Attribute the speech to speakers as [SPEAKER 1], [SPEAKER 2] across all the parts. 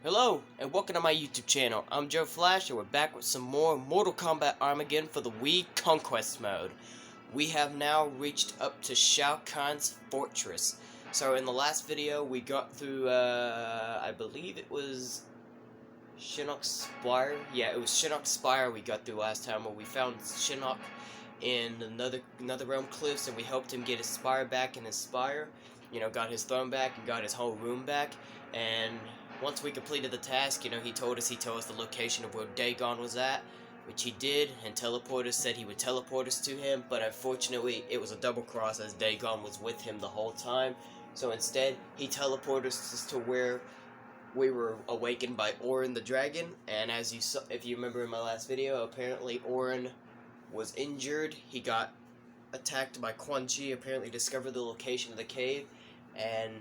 [SPEAKER 1] Hello, and welcome to my YouTube channel. I'm Joe Flash, and we're back with some more Mortal Kombat Armageddon for the Wii Conquest mode. We have now reached up to Shao Kahn's fortress. So in the last video, we got through, I believe it was Shinnok's Spire. Yeah, it was Shinnok's Spire we got through last time, where we found Shinnok in another realm cliffs, and we helped him get his Spire back in his Spire. You know, got his throne back and got his whole room back, and once we completed the task, you know, he told us the location of where Daegon was at, which he did, and said he would teleport us to him, but unfortunately, it was a double cross as Daegon was with him the whole time. So instead, he teleported us to where we were awakened by Orin the dragon, and as you saw, if you remember in my last video, apparently Orin was injured. He got attacked by Quan Chi, apparently discovered the location of the cave, and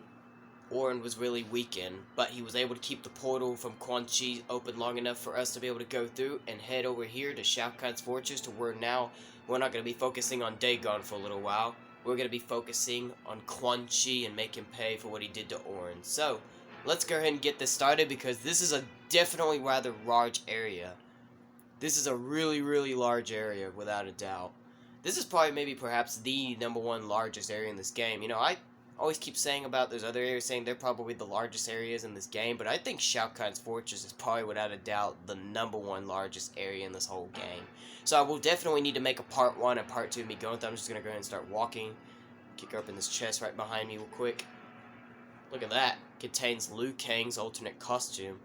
[SPEAKER 1] Orin was really weakened, but he was able to keep the portal from Quan Chi open long enough for us to be able to go through and head over here to Shao Kahn's fortress, to where now we're not going to be focusing on Daegon for a little while. We're going to be focusing on Quan Chi and make him pay for what he did to Orin. So, let's go ahead and get this started, because this is a definitely rather large area. This is a really large area, without a doubt. This is probably perhaps the #1 largest area in this game. You know, I always keep saying about those other areas, saying they're probably the largest areas in this game, but I think Shao Kahn's fortress is probably, without a doubt, the #1 largest area in this whole game. So I will definitely need to make a part 1 and part 2 of me going through. I'm just going to go ahead and start walking. Kick open this chest right behind me real quick. Look at that. Contains Liu Kang's alternate costume.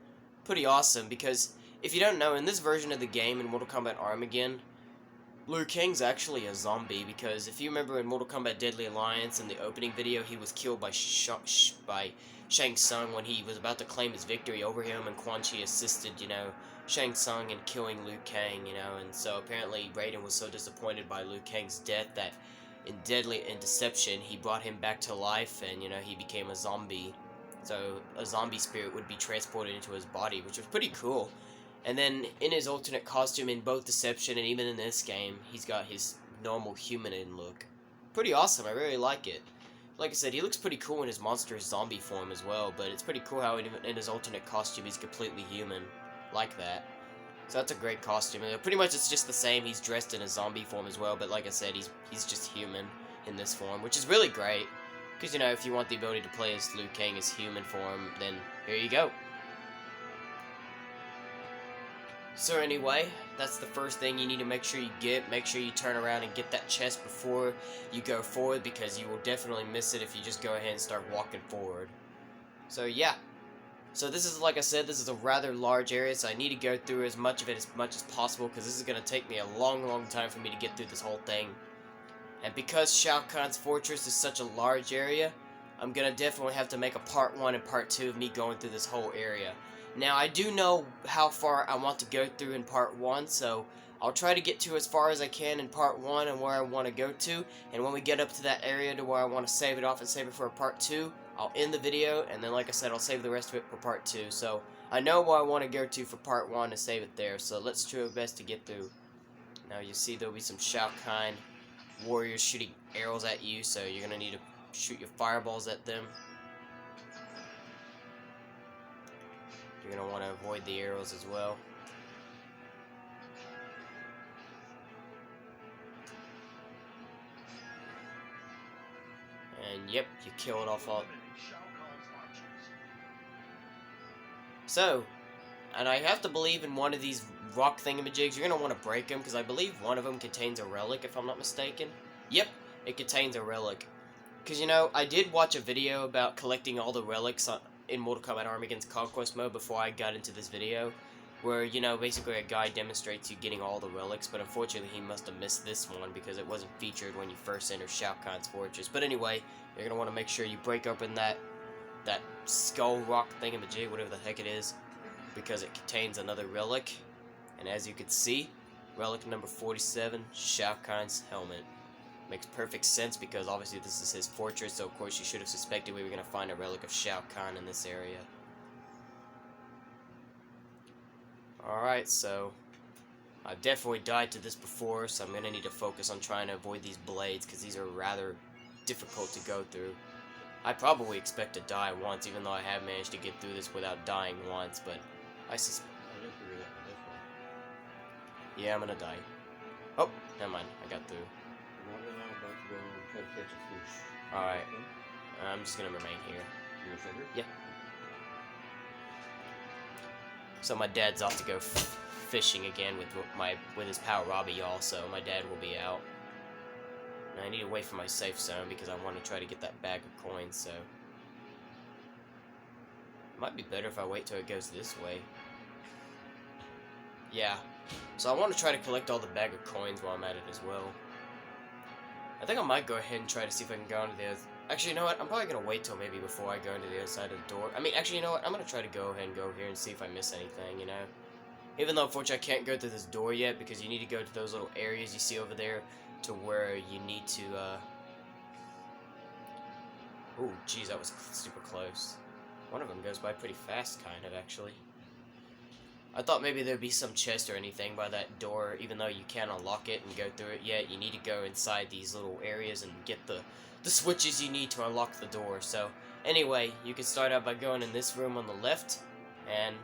[SPEAKER 1] Pretty awesome, because if you don't know, in this version of the game, in Mortal Kombat Armageddon, Liu Kang's actually a zombie, because if you remember in Mortal Kombat Deadly Alliance, in the opening video, he was killed by Shang Tsung when he was about to claim his victory over him, and Quan Chi assisted, you know, Shang Tsung in killing Liu Kang, you know, and so apparently Raiden was so disappointed by Liu Kang's death that in Deception, he brought him back to life, and, you know, he became a zombie. So a zombie spirit would be transported into his body, which was pretty cool. And then in his alternate costume in both Deception and even in this game, he's got his normal human look. Pretty awesome, I really like it. Like I said, he looks pretty cool in his monstrous zombie form as well, but it's pretty cool how in his alternate costume he's completely human, like that. So that's a great costume. Pretty much it's just the same, he's dressed in a zombie form as well, but like I said, he's just human in this form, which is really great. Because, you know, if you want the ability to play as Liu Kang as human form, then here you go. So anyway, that's the first thing you need to make sure you get. Make sure you turn around and get that chest before you go forward, because you will definitely miss it if you just go ahead and start walking forward. So yeah. So this is, like I said, this is a rather large area, so I need to go through as much of it as possible, because this is going to take me a long time for me to get through this whole thing. And because Shao Kahn's fortress is such a large area, I'm going to definitely have to make a part 1 and part 2 of me going through this whole area. Now, I do know how far I want to go through in part 1, so I'll try to get to as far as I can in part 1 and where I want to go to, and when we get up to that area to where I want to save it off and save it for a part 2, I'll end the video, and then like I said, I'll save the rest of it for part 2. So, I know where I want to go to for part 1 and save it there, so let's try our best to get through. Now, you see there'll be some Shao Kahn warriors shooting arrows at you, so you're going to need to shoot your fireballs at them. You're going to want to avoid the arrows as well. And yep, you kill it off all. So, and I have to believe in one of these rock thingamajigs, you're going to want to break them, because I believe one of them contains a relic, if I'm not mistaken. Yep, it contains a relic. Because, you know, I did watch a video about collecting all the relics in Mortal Kombat Armageddon's Conquest mode before I got into this video, where, you know, basically a guy demonstrates you getting all the relics, but unfortunately he must have missed this one because it wasn't featured when you first enter Shao Kahn's fortress. But anyway, you're going to want to make sure you break open that skull rock thingamajig, whatever the heck it is, because it contains another relic. And as you can see, relic number 47, Shao Kahn's helmet. Makes perfect sense, because obviously this is his fortress, so of course you should have suspected we were going to find a relic of Shao Kahn in this area. Alright, so I've definitely died to this before, so I'm going to need to focus on trying to avoid these blades, because these are rather difficult to go through. I probably expect to die once, even though I have managed to get through this without dying once, but I suspect...
[SPEAKER 2] I didn't figure that this one.
[SPEAKER 1] Yeah, I'm gonna die. Oh, never mind, I got through.
[SPEAKER 2] Not right now, I'm about to go try to catch a fish.
[SPEAKER 1] Alright,
[SPEAKER 2] Okay.
[SPEAKER 1] I'm just gonna remain here.
[SPEAKER 2] You gonna sit here?
[SPEAKER 1] Yeah. So my dad's off to go fishing again with his pal Robbie, y'all, so my dad will be out. And I need to wait for my safe zone because I want to try to get that bag of coins, so... It might be better if I wait till it goes this way. Yeah. So I want to try to collect all the bag of coins while I'm at it as well. I think I might go ahead and try to see if I can go into the other... Actually, you know what? I'm probably going to wait till maybe before I go into the other side of the door. I mean, actually, you know what? I'm going to try to go ahead and go here and see if I miss anything, you know? Even though, unfortunately, I can't go through this door yet because you need to go to those little areas you see over there to where you need to, Oh, geez, that was super close. One of them goes by pretty fast, kind of, actually. I thought maybe there'd be some chest or anything by that door, even though you can't unlock it and go through it yet. You need to go inside these little areas and get the switches you need to unlock the door. So, anyway, you can start out by going in this room on the left, and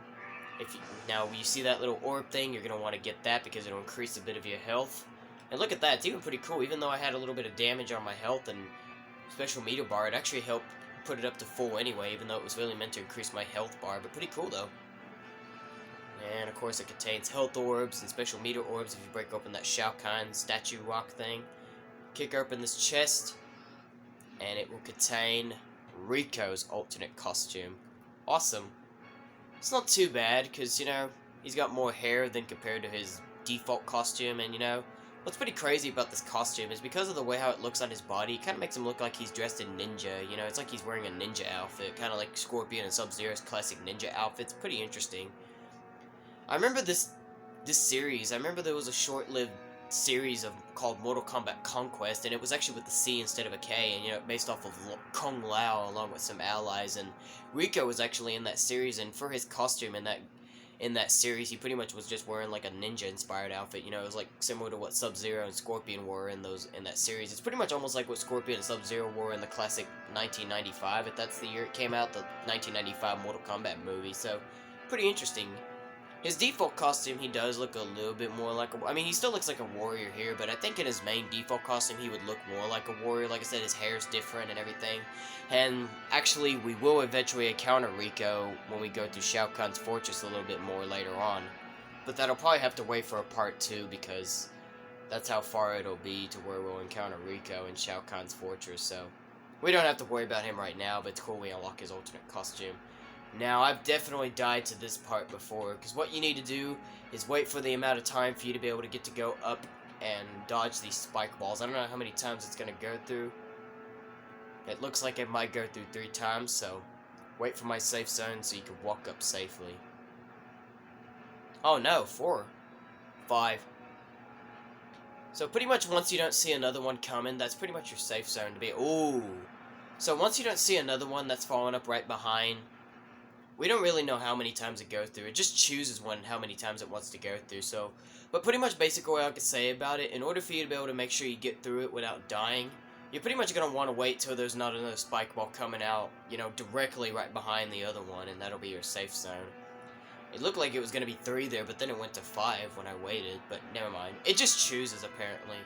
[SPEAKER 1] if you, now you see that little orb thing, you're going to want to get that because it'll increase a bit of your health. And look at that, it's even pretty cool. Even though I had a little bit of damage on my health and special meter bar, it actually helped put it up to full anyway, even though it was really meant to increase my health bar, but pretty cool though. And of course it contains health orbs and special meter orbs if you break open that Shao Kahn statue rock thing. Kick open this chest, and it will contain Rico's alternate costume. Awesome. It's not too bad, because, you know, he's got more hair than compared to his default costume, and, you know, what's pretty crazy about this costume is because of the way how it looks on his body, it kind of makes him look like he's dressed in ninja, you know, it's like he's wearing a ninja outfit, kind of like Scorpion and Sub-Zero's classic ninja outfits. Pretty interesting. I remember this series, I remember there was a short-lived series called Mortal Kombat Konquest, and it was actually with a C instead of a K, and, you know, based off of Kung Lao along with some allies, and Rico was actually in that series, and for his costume in that series, he pretty much was just wearing like a ninja-inspired outfit. You know, it was like similar to what Sub-Zero and Scorpion wore in that series. It's pretty much almost like what Scorpion and Sub-Zero wore in the classic 1995, if that's the year it came out, the 1995 Mortal Kombat movie. So, pretty interesting. His default costume, he does look a little bit more like a... I mean, he still looks like a warrior here, but I think in his main default costume, he would look more like a warrior. Like I said, his hair's different and everything. And actually, we will eventually encounter Rico when we go through Shao Kahn's fortress a little bit more later on. But that'll probably have to wait for a part 2, because that's how far it'll be to where we'll encounter Rico in Shao Kahn's fortress. So, we don't have to worry about him right now, but it's cool we unlock his alternate costume. Now, I've definitely died to this part before, because what you need to do is wait for the amount of time for you to be able to get to go up and dodge these spike balls. I don't know how many times it's going to go through. It looks like it might go through 3 times, so wait for my safe zone so you can walk up safely. Oh no, 4. 5. So pretty much once you don't see another one coming, that's pretty much your safe zone to be. Ooh. So once you don't see another one that's following up right behind, we don't really know how many times it goes through. It just chooses how many times it wants to go through. So, but pretty much basically what I could say about it, in order for you to be able to make sure you get through it without dying, you're pretty much going to want to wait till there's not another spike ball coming out, you know, directly right behind the other one, and that'll be your safe zone. It looked like it was going to be 3 there, but then it went to 5 when I waited, but never mind. It just chooses, apparently.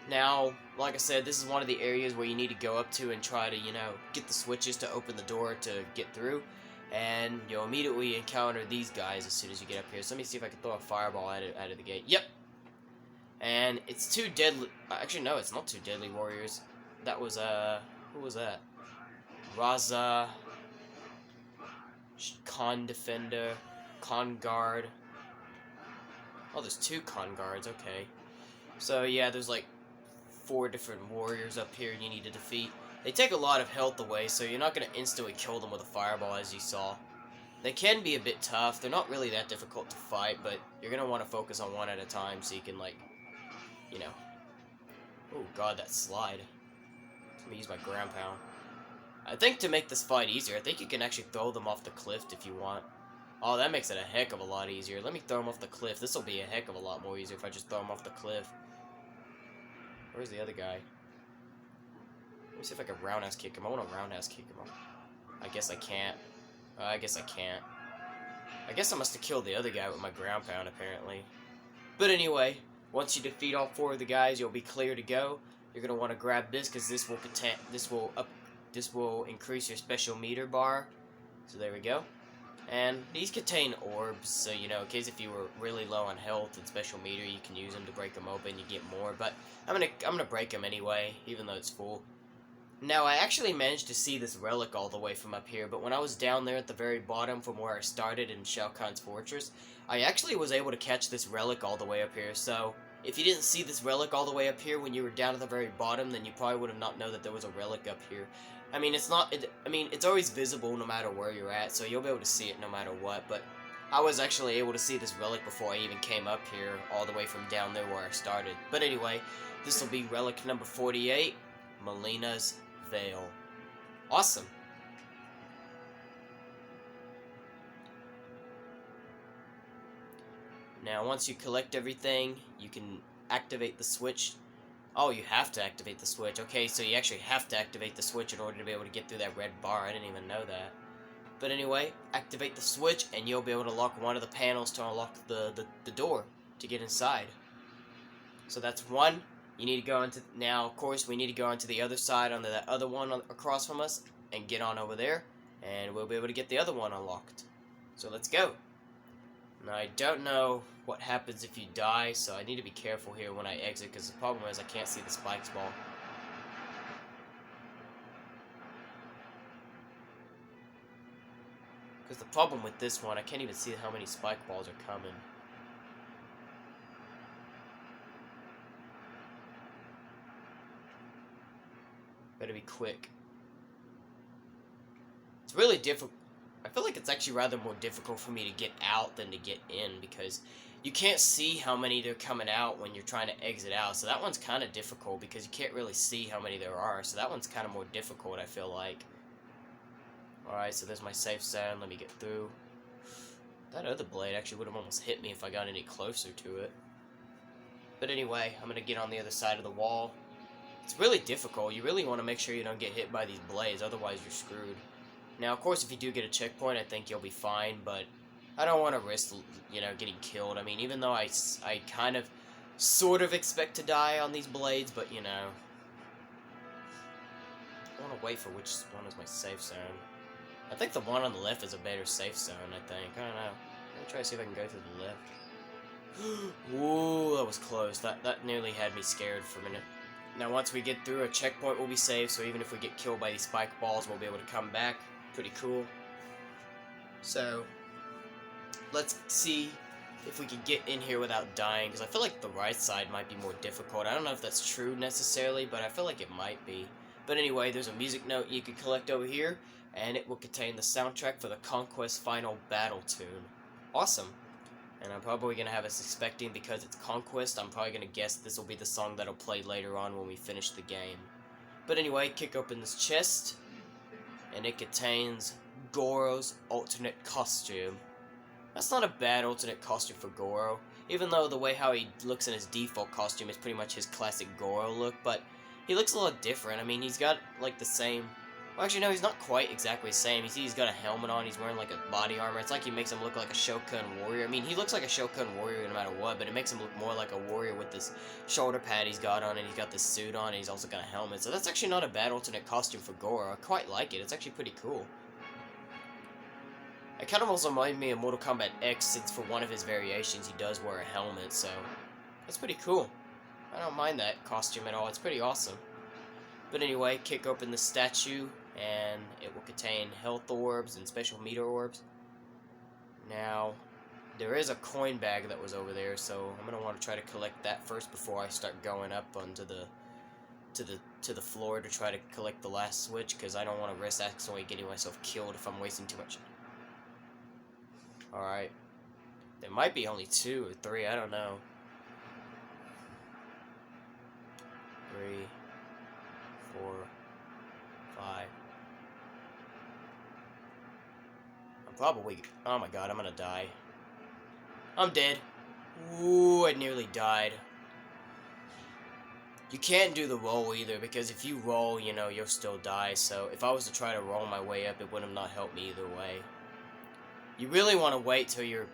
[SPEAKER 1] Now, like I said, this is one of the areas where you need to go up to and try to, you know, get the switches to open the door to get through. And you'll immediately encounter these guys as soon as you get up here. So let me see if I can throw a fireball out of the gate. Yep! And it's 2 deadly... Actually, no, it's not 2 deadly warriors. That was, who was that? Raza... Con Defender... Con Guard... Oh, there's 2 Con Guards, okay. So, yeah, there's like 4 different warriors up here you need to defeat. They take a lot of health away, so you're not going to instantly kill them with a fireball, as you saw. They can be a bit tough. They're not really that difficult to fight, but you're going to want to focus on one at a time so you can, like, you know. Oh, God, that slide. Let me use my ground pound. I think to make this fight easier, I think you can actually throw them off the cliff if you want. Oh, that makes it a heck of a lot easier. Let me throw them off the cliff. This will be a heck of a lot more easier if I just throw them off the cliff. Where's the other guy? Let me see if I can roundhouse kick him. I want to roundhouse kick him. I guess I can't. I guess I can't. I guess I must have killed the other guy with my ground pound, apparently. But anyway, once you defeat all 4 of the guys, you'll be clear to go. You're gonna want to grab this because this will increase your special meter bar. So there we go. And these contain orbs, so you know, in case if you were really low on health and special meter, you can use them to break them open. You get more, but I'm gonna break them anyway, even though it's full. Now, I actually managed to see this relic all the way from up here, but when I was down there at the very bottom from where I started in Shao Kahn's fortress, I actually was able to catch this relic all the way up here, so if you didn't see this relic all the way up here when you were down at the very bottom, then you probably would have not known that there was a relic up here. I mean, it's always visible no matter where you're at, so you'll be able to see it no matter what, but I was actually able to see this relic before I even came up here, all the way from down there where I started. But anyway, this will be relic number 48, Melina's Veil. Awesome. Now, once you collect everything, you can activate the switch. Oh, you have to activate the switch. Okay, so you actually have to activate the switch in order to be able to get through that red bar. I didn't even know that. But anyway, activate the switch, and you'll be able to lock one of the panels to unlock the door to get inside. So that's one. You need to go into... Now, of course, we need to go onto the other side, onto that other one across from us, and get on over there, and we'll be able to get the other one unlocked. So let's go. Now, I don't know what happens if you die, so I need to be careful here when I exit, because the problem is I can't see the spikes ball. Because the problem with this one, I can't even see how many spike balls are coming. Better be quick. It's really difficult. I feel like it's actually rather more difficult for me to get out than to get in, because you can't see how many they're coming out when you're trying to exit out. So that one's kind of difficult because you can't really see how many there are. So that one's kind of more difficult, I feel like. Alright, so there's my safe zone. Let me get through. That other blade actually would have almost hit me if I got any closer to it. But anyway, I'm going to get on the other side of the wall. It's really difficult. You really want to make sure you don't get hit by these blades, otherwise you're screwed. Now, of course, if you do get a checkpoint, I think you'll be fine, but I don't want to risk, you know, getting killed. I mean, even though I kind of, sort of expect to die on these blades, but, you know. I want to wait for which one is my safe zone. I think the one on the left is a better safe zone, I think. I don't know. Let me try to see if I can go through the left. Whoa, that was close. That nearly had me scared for a minute. Now, once we get through, a checkpoint will be safe, so even if we get killed by these spike balls, we'll be able to come back. Pretty cool. So, let's see if we can get in here without dying, because I feel like the right side might be more difficult. I don't know if that's true necessarily, but I feel like it might be. But anyway, there's a music note you can collect over here, and it will contain the soundtrack for the Konquest final battle tune. Awesome. And I'm probably going to have us expecting, because it's Konquest, I'm probably going to guess this will be the song that'll play later on when we finish the game. But anyway, kick open this chest, and it contains Goro's alternate costume. That's not a bad alternate costume for Goro, even though the way how he looks in his default costume is pretty much his classic Goro look, but he looks a lot different. I mean, he's got, like, the same... Well, actually, no, he's not quite exactly the same. You see he's got a helmet on, he's wearing, like, a body armor. It's like he makes him look like a Shao Kahn warrior. I mean, he looks like a Shao Kahn warrior no matter what, but it makes him look more like a warrior with this shoulder pad he's got on, and he's got this suit on, and he's also got a helmet. So that's actually not a bad alternate costume for Goro. I quite like it. It's actually pretty cool. It kind of also reminds me of Mortal Kombat X, since for one of his variations he does wear a helmet, so that's pretty cool. I don't mind that costume at all. It's pretty awesome. But anyway, kick open the statue, and it will contain health orbs and special meter orbs. Now, there is a coin bag that was over there, so I'm gonna want to try to collect that first before I start going up onto the floor to try to collect the last switch, because I don't want to risk accidentally getting myself killed if I'm wasting too much. Alright. There might be only 2 or 3, I don't know. 3, 4, 5. I'm probably... Oh my god, I'm gonna die. I'm dead. Ooh, I nearly died. You can't do the roll either, because if you roll, you know, you'll still die. So if I was to try to roll my way up, it would have not helped me either way. You really want to wait till you're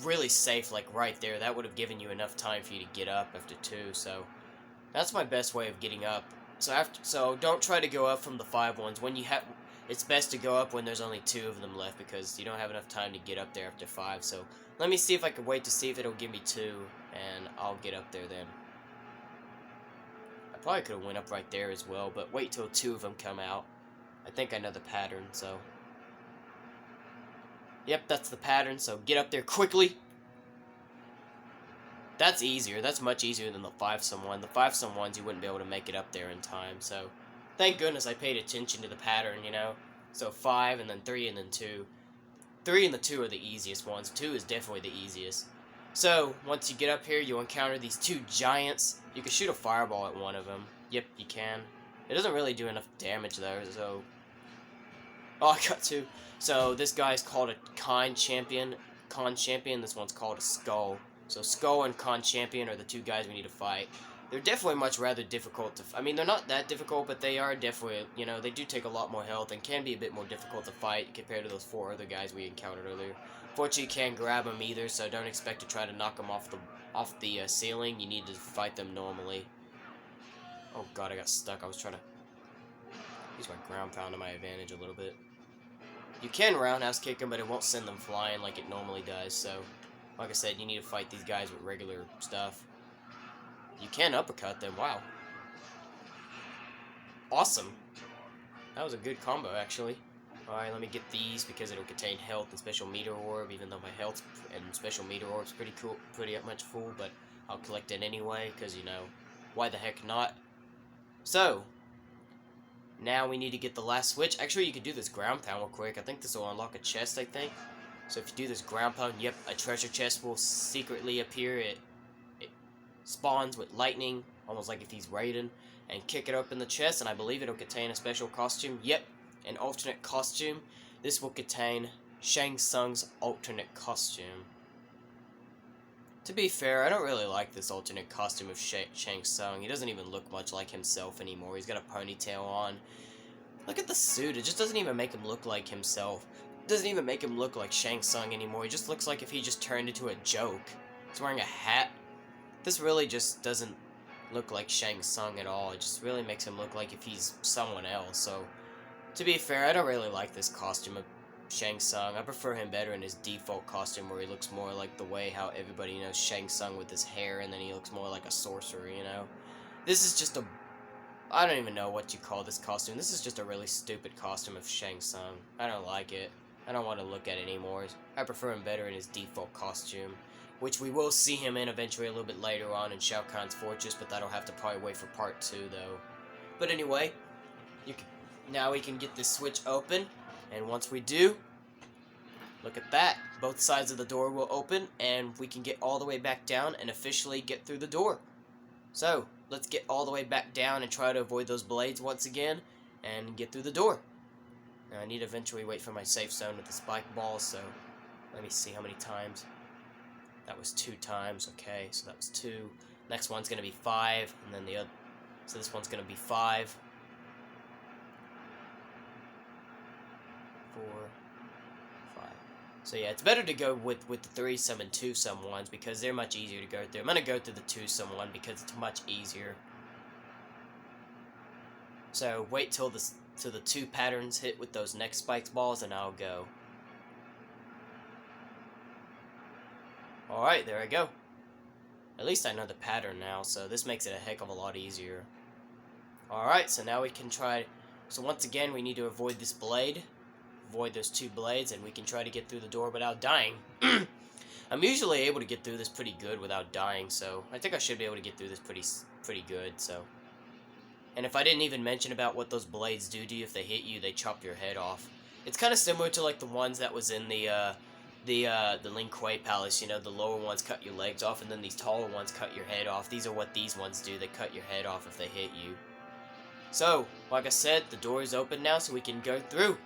[SPEAKER 1] really safe, like right there. That would have given you enough time for you to get up after 2, so that's my best way of getting up. So don't try to go up from the 5 ones. When you have, it's best to go up when there's only 2 of them left, because you don't have enough time to get up there after 5. So let me see if I can wait to see if it'll give me 2, and I'll get up there then. I probably could have went up right there as well, but wait till 2 of them come out. I think I know the pattern, so. Yep, that's the pattern, so get up there quickly. That's easier. That's much easier than the 5-some one. The 5-some ones, you wouldn't be able to make it up there in time, so thank goodness I paid attention to the pattern, you know? So 5, and then 3, and then 2. 3 and the 2 are the easiest ones. 2 is definitely the easiest. So, once you get up here, you'll encounter these 2 giants. You can shoot a fireball at one of them. Yep, you can. It doesn't really do enough damage, though, so. Oh, I got 2. So, this guy's called a Quan Champion. This one's called a Skull. So, Skull and Quan Champion are the 2 guys we need to fight. They're definitely much rather difficult to... I mean, they're not that difficult, but they are definitely... You know, they do take a lot more health and can be a bit more difficult to fight compared to those 4 other guys we encountered earlier. Fortunately, you can't grab them either, so don't expect to try to knock them off the ceiling. You need to fight them normally. Oh god, I got stuck. I was trying to use my ground pound to my advantage a little bit. You can roundhouse kick them, but it won't send them flying like it normally does, so... Like I said, you need to fight these guys with regular stuff. You can uppercut them, wow. Awesome. That was a good combo, actually. Alright, let me get these because it'll contain health and special meter orb, even though my health and special meter orb's pretty cool, pretty much full, but I'll collect it anyway, because, you know, why the heck not? So, now we need to get the last switch. Actually, you can do this ground pound real quick. I think this will unlock a chest, I think. So if you do this ground pound, yep, a treasure chest will secretly appear. It spawns with lightning, almost like if he's Raiden, and kick it up in the chest, and I believe it'll contain a special costume. Yep, an alternate costume. This will contain Shang Tsung's alternate costume. To be fair, I don't really like this alternate costume of Shang Tsung. He doesn't even look much like himself anymore. He's got a ponytail on. Look at the suit. It just doesn't even make him look like himself. It doesn't even make him look like Shang Tsung anymore. He just looks like if he just turned into a joke. He's wearing a hat. This really just doesn't look like Shang Tsung at all. It just really makes him look like if he's someone else. So, to be fair, I don't really like this costume of Shang Tsung. I prefer him better in his default costume where he looks more like the way how everybody knows Shang Tsung with his hair, and then he looks more like a sorcerer, you know? This is just a... I don't even know what you call this costume. This is just a really stupid costume of Shang Tsung. I don't like it. I don't want to look at it anymore. I prefer him better in his default costume, which we will see him in eventually a little bit later on in Shao Kahn's Fortress, but that'll have to probably wait for part 2, though. But anyway, now we can get this switch open, and once we do, look at that. Both sides of the door will open, and we can get all the way back down and officially get through the door. So, let's get all the way back down and try to avoid those blades once again, and get through the door. Now, I need to eventually wait for my safe zone with the spike ball, so let me see how many times. That was 2 times, okay, so that was 2. Next one's going to be 5, and then the other, so this one's going to be 5. 4, 5. So yeah, it's better to go with the 3-some and 2-some ones, because they're much easier to go through. I'm going to go through the 2-some one because it's much easier. So, wait till the 2 patterns hit with those next spikes balls, and I'll go. Alright, there I go. At least I know the pattern now, so this makes it a heck of a lot easier. Alright, so now we can try... So once again, we need to avoid this blade. Avoid those 2 blades, and we can try to get through the door without dying. I'm usually able to get through this pretty good without dying, so I think I should be able to get through this pretty good, so... And if I didn't even mention about what those blades do to you, if they hit you, they chop your head off. It's kind of similar to like the ones that was in the Lin Kuei Palace, you know, the lower ones cut your legs off, and then these taller ones cut your head off. These are what these ones do, they cut your head off if they hit you. So, like I said, the door is open now, so we can go through.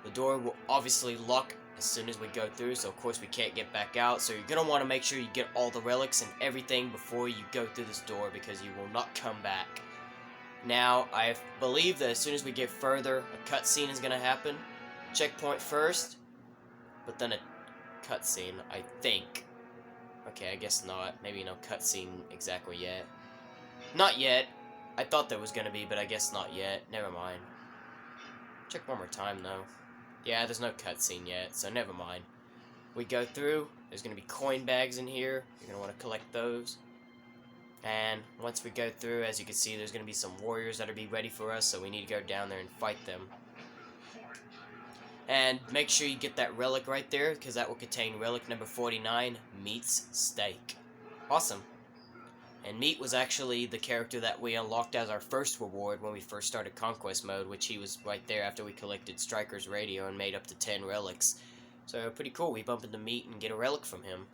[SPEAKER 1] The door will obviously lock as soon as we go through, so of course we can't get back out. So you're going to want to make sure you get all the relics and everything before you go through this door, because you will not come back. Now, I believe that as soon as we get further, a cutscene is going to happen. Checkpoint first, but then a cutscene, I think. Okay, I guess not. Maybe no cutscene exactly yet. Not yet. I thought there was going to be, but I guess not yet. Never mind. Check one more time, though. Yeah, there's no cutscene yet, so never mind. We go through. There's going to be coin bags in here. You're going to want to collect those. And once we go through, as you can see, there's going to be some warriors that'll be ready for us, so we need to go down there and fight them. And make sure you get that relic right there, because that will contain relic number 49, Meat's Steak. Awesome. And Meat was actually the character that we unlocked as our first reward when we first started Conquest mode, which he was right there after we collected Striker's radio and made up to 10 relics. So pretty cool. We bump into Meat and get a relic from him.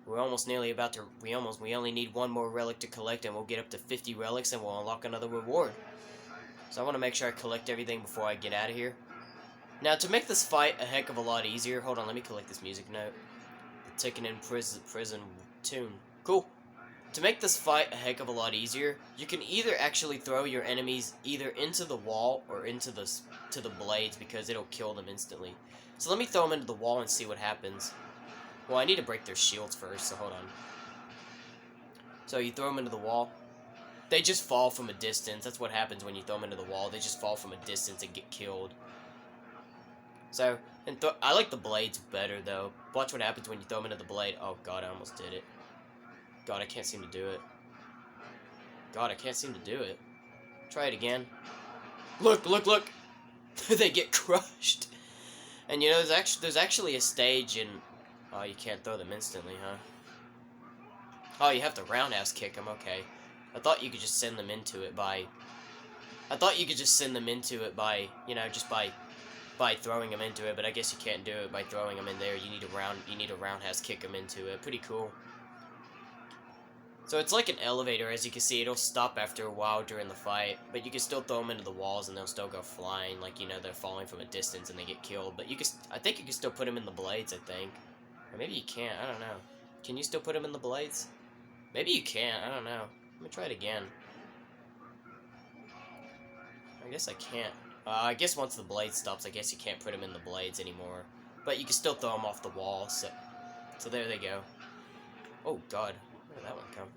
[SPEAKER 1] We're almost nearly about to, we only need one more relic to collect, and we'll get up to 50 relics and we'll unlock another reward. So I want to make sure I collect everything before I get out of here. Now, to make this fight a heck of a lot easier, hold on, let me collect this music note. The Taken in Prison tune. Cool. To make this fight a heck of a lot easier, you can either actually throw your enemies either into the wall or into the blades, because it'll kill them instantly. So let me throw them into the wall and see what happens. Well, I need to break their shields first, so hold on. So you throw them into the wall. They just fall from a distance. That's what happens when you throw them into the wall. They just fall from a distance and get killed. So, I like the blades better, though. Watch what happens when you throw them into the blade. Oh, God, I almost did it. God, I can't seem to do it. God, I can't seem to do it. Try it again. Look, look, look! They get crushed. And, you know, there's actually a stage in... Oh, you can't throw them instantly, huh? Oh, you have to roundhouse kick them, okay. I thought you could just send them into it by... you know, just by throwing them into it, but I guess you can't do it by throwing them in there. You need to roundhouse kick them into it. Pretty cool. So it's like an elevator, as you can see. It'll stop after a while during the fight, but you can still throw them into the walls and they'll still go flying, like, you know, they're falling from a distance and they get killed. But I think you can still put them in the blades, I think. Or maybe you can't, I don't know. Can you still put them in the blades? Maybe you can't, I don't know. Let me try it again. I guess I can't. I guess once the blade stops, I guess you can't put them in the blades anymore. But you can still throw them off the wall, so there they go. Oh, God. Where did that one come?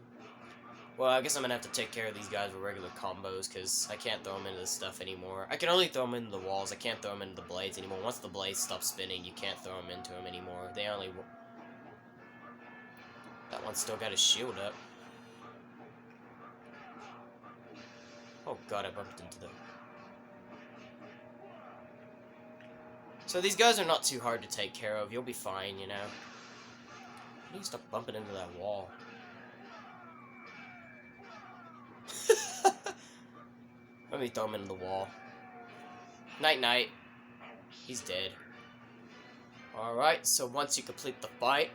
[SPEAKER 1] Well, I guess I'm gonna have to take care of these guys with regular combos, because I can't throw them into this stuff anymore. I can only throw them into the walls. I can't throw them into the blades anymore. Once the blades stop spinning, you can't throw them into them anymore. They only... That one's still got his shield up. Oh, God, I bumped into them. So these guys are not too hard to take care of. You'll be fine, you know. You need to stop bumping into that wall. Let me throw him into the wall. Night-night. He's dead. Alright, so once you complete the fight,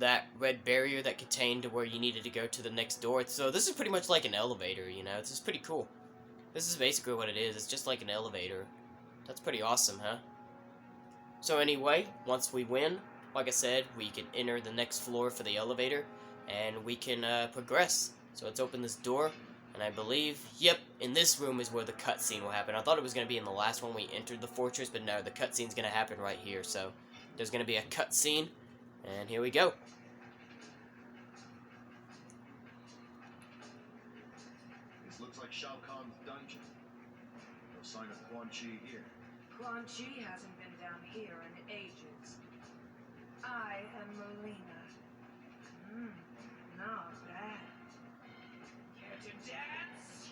[SPEAKER 1] that red barrier that contained to where you needed to go to the next door. So this is pretty much like an elevator, you know. This is pretty cool. This is basically what it is. It's just like an elevator. That's pretty awesome, huh? So anyway, once we win, like I said, we can enter the next floor for the elevator, and we can progress. So let's open this door, and I believe, yep, in this room is where the cutscene will happen. I thought it was going to be in the last one we entered the fortress, but no, the cutscene's going to happen right here. So there's going to be a cutscene, and here we go.
[SPEAKER 3] This looks like Shao Kahn's dungeon. No sign of Quan Chi here.
[SPEAKER 4] Quan Chi hasn't been down here in ages. I am Melina. Not bad. Care to dance?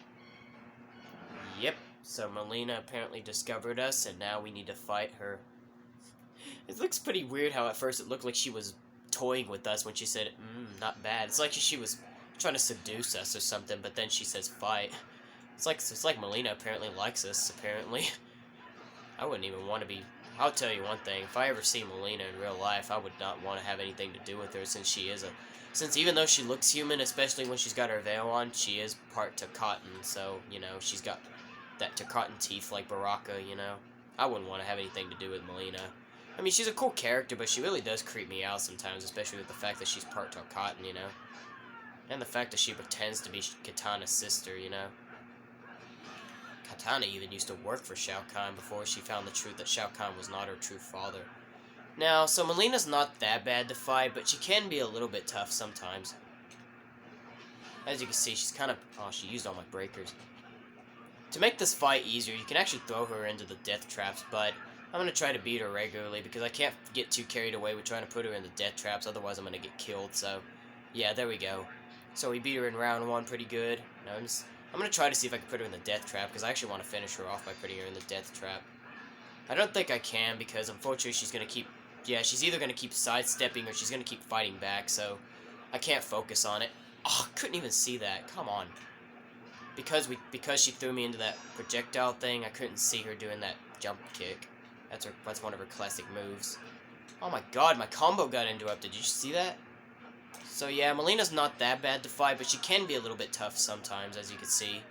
[SPEAKER 1] Yep, so Melina apparently discovered us, and now we need to fight her. It looks pretty weird how at first it looked like she was toying with us when she said, not bad. It's like she was trying to seduce us or something, but then she says fight. It's like Melina apparently likes us, apparently. I wouldn't even want to be... I'll tell you one thing, if I ever see Melina in real life, I would not want to have anything to do with her, since even though she looks human, especially when she's got her veil on, she is part Takatan, so, you know, she's got that Takatan teeth like Baraka, you know. I wouldn't want to have anything to do with Melina. I mean, she's a cool character, but she really does creep me out sometimes, especially with the fact that she's part Tarkatan, you know? And the fact that she pretends to be Katana's sister, you know? Katana even used to work for Shao Kahn before she found the truth that Shao Kahn was not her true father. Now, so Melina's not that bad to fight, but she can be a little bit tough sometimes. As you can see, she's kind of... Oh, she used all my breakers. To make this fight easier, you can actually throw her into the death traps, but I'm going to try to beat her regularly because I can't get too carried away with trying to put her in the death traps, otherwise I'm going to get killed, so... Yeah, there we go. So we beat her in round 1 pretty good. Now I'm going to try to see if I can put her in the death trap, because I actually want to finish her off by putting her in the death trap. I don't think I can, because unfortunately she's going to keep... Yeah, she's either going to keep sidestepping or she's going to keep fighting back, so I can't focus on it. Oh, I couldn't even see that. Come on. Because she threw me into that projectile thing, I couldn't see her doing that jump kick. That's one of her classic moves. Oh my god, my combo got interrupted. Did you see that? So yeah, Melina's not that bad to fight, but she can be a little bit tough sometimes, as you can see.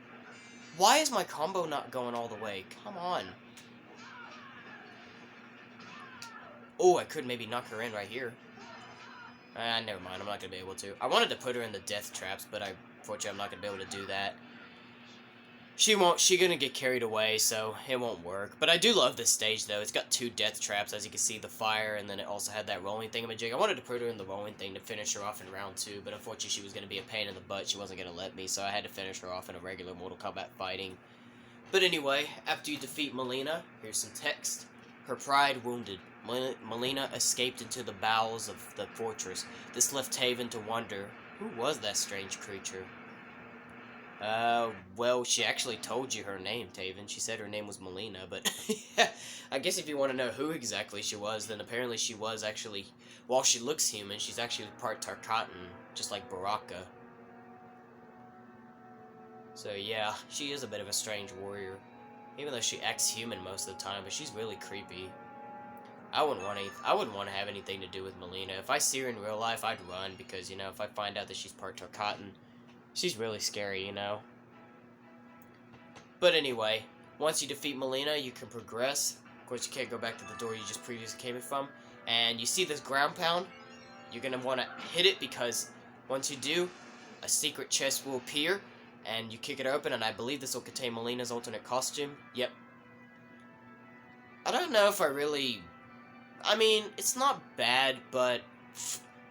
[SPEAKER 1] Why is my combo not going all the way? Come on. Oh, I could maybe knock her in right here. Never mind, I'm not going to be able to. I wanted to put her in the death traps, but unfortunately I'm not going to be able to do that. She's going to get carried away, so it won't work. But I do love this stage, though. It's got 2 death traps, as you can see, the fire, and then it also had that rolling thingamajig. I wanted to put her in the rolling thing to finish her off in round 2, but unfortunately she was going to be a pain in the butt. She wasn't going to let me, so I had to finish her off in a regular Mortal Kombat fighting. But anyway, after you defeat Melina, here's some text. Her pride wounded. Melina escaped into the bowels of the fortress. This left Taven to wonder, who was that strange creature? Well, she actually told you her name, Taven. She said her name was Melina, but yeah, I guess if you want to know who exactly she was, then apparently she was actually, while she looks human, she's actually part Tarkatan, just like Baraka. So yeah, she is a bit of a strange warrior, even though she acts human most of the time, but she's really creepy. I wouldn't want to have anything to do with Melina. If I see her in real life, I'd run, because, you know, if I find out that she's part Tarkatan, she's really scary, you know? But anyway, once you defeat Melina, you can progress. Of course, you can't go back to the door you just previously came from. And you see this ground pound? You're going to want to hit it, because once you do, a secret chest will appear, and you kick it open, and I believe this will contain Melina's alternate costume. Yep. I don't know if I really... I mean, it's not bad, but...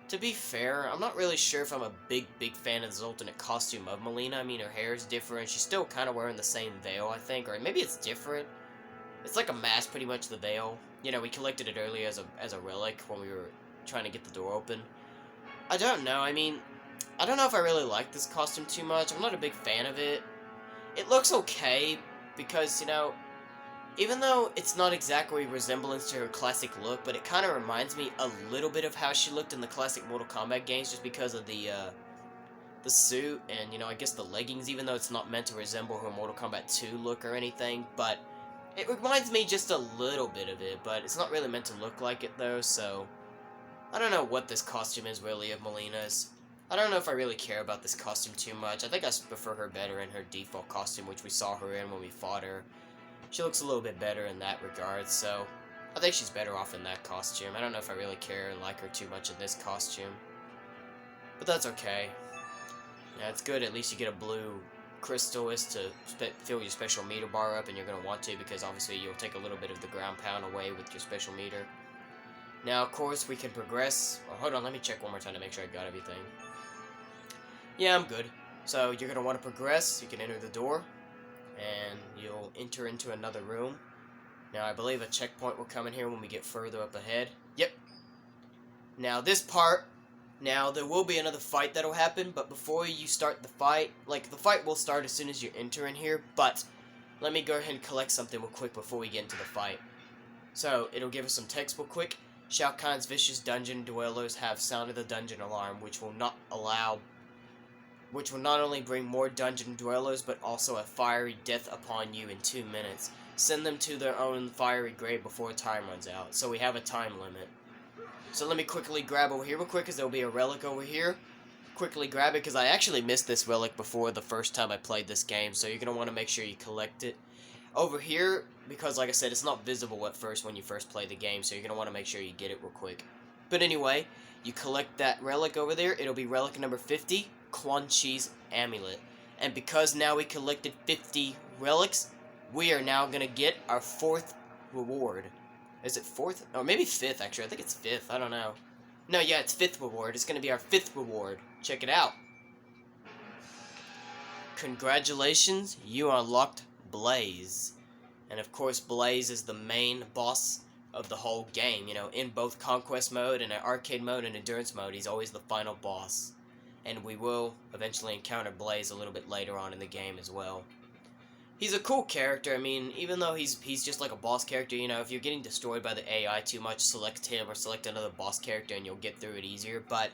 [SPEAKER 1] To be fair, I'm not really sure if I'm a big fan of this alternate costume of Melina. I mean, her hair is different. She's still kind of wearing the same veil, I think. Or maybe it's different. It's like a mask, pretty much, the veil. You know, we collected it earlier as a relic when we were trying to get the door open. I don't know. I mean, I don't know if I really like this costume too much. I'm not a big fan of it. It looks okay because, you know... Even though it's not exactly a resemblance to her classic look, but it kind of reminds me a little bit of how she looked in the classic Mortal Kombat games, just because of the suit and, you know, I guess the leggings, even though it's not meant to resemble her Mortal Kombat 2 look or anything, but it reminds me just a little bit of it, but it's not really meant to look like it, though, so I don't know what this costume is really of Melina's. I don't know if I really care about this costume too much. I think I prefer her better in her default costume, which we saw her in when we fought her. She looks a little bit better in that regard, so I think she's better off in that costume. I don't know if I really care and like her too much in this costume. But that's okay. Yeah, it's good. At least you get a blue crystal is to fill your special meter bar up, and you're going to want to, because obviously you'll take a little bit of the ground pound away with your special meter. Now, of course, we can progress. Oh, hold on, let me check one more time to make sure I got everything. Yeah, I'm good. So you're going to want to progress. You can enter the door, and you'll enter into another room. Now, I believe a checkpoint will come in here when we get further up ahead. Yep. Now, this part, now, there will be another fight that'll happen, but before you start the fight, like, the fight will start as soon as you enter in here, but let me go ahead and collect something real quick before we get into the fight. So, it'll give us some text real quick. Shao Kahn's vicious dungeon dwellers have sounded the dungeon alarm, which will not only bring more dungeon dwellers, but also a fiery death upon you in 2 minutes. Send them to their own fiery grave before time runs out. So we have a time limit. So let me quickly grab over here real quick, because there will be a relic over here. Quickly grab it, because I actually missed this relic before the first time I played this game, so you're going to want to make sure you collect it. Over here, because like I said, it's not visible at first when you first play the game, so you're going to want to make sure you get it real quick. But anyway, you collect that relic over there. It'll be relic number 50, Quan Chi's amulet. And because now we collected 50 relics, we are now going to get our 4th reward. Is it 4th? Or maybe 5th, actually. I think it's 5th. I don't know. No, yeah, it's 5th reward. It's going to be our 5th reward. Check it out. Congratulations, you unlocked Blaze. And of course, Blaze is the main boss of the whole game. You know, in both Conquest mode and Arcade mode and Endurance mode, he's always the final boss. And we will eventually encounter Blaze a little bit later on in the game as well. He's a cool character. I mean, even though he's just like a boss character, you know, if you're getting destroyed by the AI too much, select him or select another boss character and you'll get through it easier. But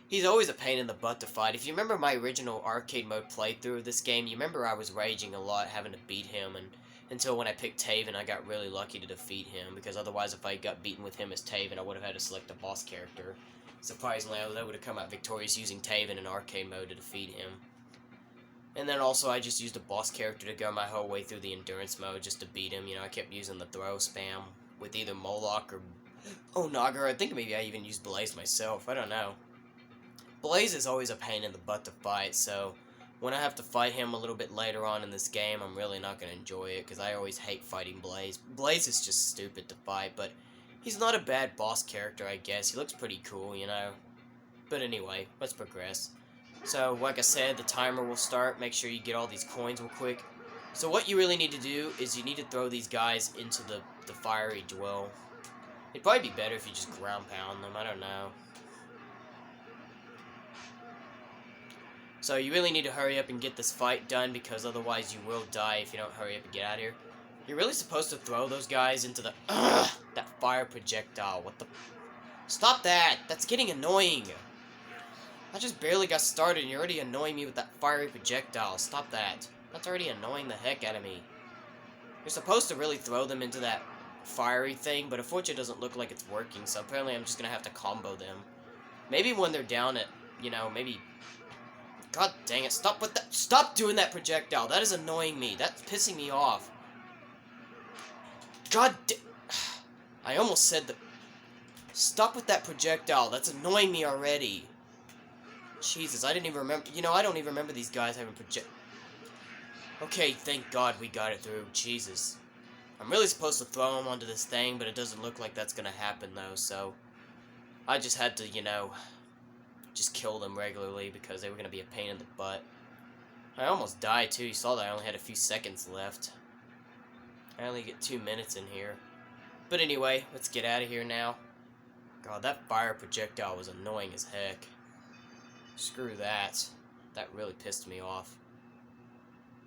[SPEAKER 1] he's always a pain in the butt to fight. If you remember my original arcade mode playthrough of this game, you remember I was raging a lot having to beat him, and until when I picked Taven, I got really lucky to defeat him, because otherwise if I got beaten with him as Taven, I would have had to select a boss character. Surprisingly, I would have come out victorious using Taven in arcade mode to defeat him. And then also I just used a boss character to go my whole way through the endurance mode just to beat him. You know, I kept using the throw spam with either Moloch or Onaga. I think maybe I even used Blaze myself. I don't know. Blaze is always a pain in the butt to fight, so when I have to fight him a little bit later on in this game, I'm really not going to enjoy it, because I always hate fighting Blaze. Blaze is just stupid to fight, but he's not a bad boss character, I guess. He looks pretty cool, you know. But anyway, let's progress. So, like I said, the timer will start. Make sure you get all these coins real quick. So what you really need to do is you need to throw these guys into the fiery dwell. It'd probably be better if you just ground pound them, I don't know. So you really need to hurry up and get this fight done, because otherwise you will die if you don't hurry up and get out of here. You're really supposed to throw those guys into the that fire projectile. What the? Stop that! That's getting annoying. I just barely got started and you're already annoying me with that fiery projectile. Stop that. That's already annoying the heck out of me. You're supposed to really throw them into that fiery thing, but unfortunately it doesn't look like it's working, so apparently I'm just gonna have to combo them. Maybe when they're down at, you know, maybe... God dang it, stop with that. Stop doing that projectile. That is annoying me. That's pissing me off. God I almost said that. Stop with that projectile. That's annoying me already. Jesus, I didn't even remember. You know, I don't even remember these guys having Okay, thank God we got it through. Jesus. I'm really supposed to throw them onto this thing, but it doesn't look like that's gonna happen, though, so... I just had to, you know... just kill them regularly, because they were going to be a pain in the butt. I almost died, too. You saw that I only had a few seconds left. I only get 2 minutes in here. But anyway, let's get out of here now. God, that fire projectile was annoying as heck. Screw that. That really pissed me off.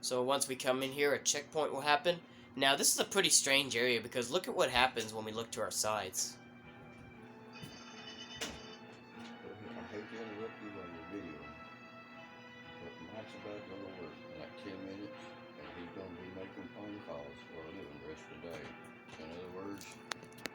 [SPEAKER 1] So once we come in here, a checkpoint will happen. Now, this is a pretty strange area, because look at what happens when we look to our sides.